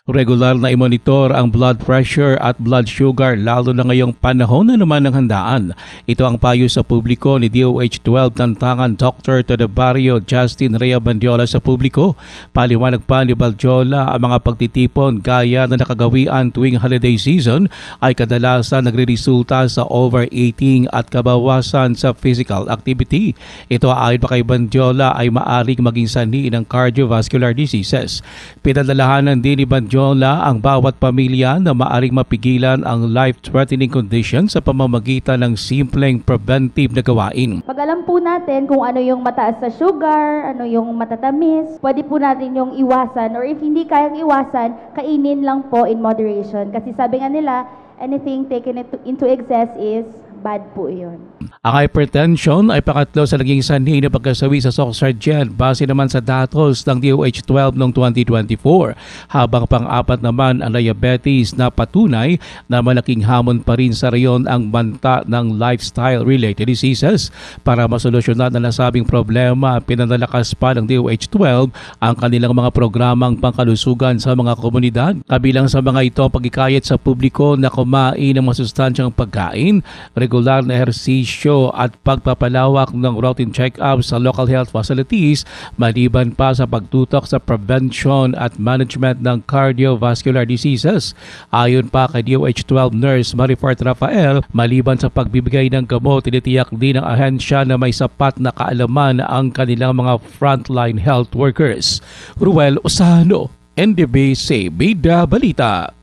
Regular na i-monitor ang blood pressure at blood sugar lalo na ngayong panahon na naman ng handaan. Ito ang payo sa publiko ni DOH-12 Tantangan Dr. Todobario Justin Rea Bandiola sa publiko. Paliwanag pa ni Baldiola, ang mga pagtitipon gaya na nakagawian tuwing holiday season ay kadalasan nagre-resulta sa overeating at kabawasan sa physical activity. Ito ayon pa kay Bandiola ay maaring maging sanhi ng cardiovascular diseases. Pinadalahanan din ni Bandiola ang bawat pamilya na maaring mapigilan ang life-threatening condition sa pamamagitan ng simpleng preventive na gawain. Pag alam po natin kung ano yung mataas sa sugar, ano yung matatamis, pwede po natin yung iwasan, or if hindi kayang iwasan, kainin lang po in moderation. Kasi sabi nga nila, anything taken into excess is bad po yun. Ang hypertension ay pangatlo sa naging sanhi na pagkasawi sa Soc-Sargent base naman sa datos ng DOH-12 noong 2024. Habang pang-apat naman ang diabetes na patunay na malaking hamon pa rin sa reyon ang banta ng lifestyle-related diseases. Para masolusyonan ang nasabing problema, pinanalakas pa ng DOH-12 ang kanilang mga programang pangkalusugan sa mga komunidad. Kabilang sa mga ito ang pagkikayat sa publiko na kumain ng masustansyang pagkain, regular na ehersisyo at pagpapalawak ng routine check-up sa local health facilities maliban pa sa pagtutok sa prevention at management ng cardiovascular diseases. Ayon pa kay DOH-12 nurse Marifart Rafael, maliban sa pagbibigay ng gamot, tinitiyak din ng ahensya na may sapat na kaalaman ang kanilang mga frontline health workers. Ruel Osano, NDBC Bida Balita.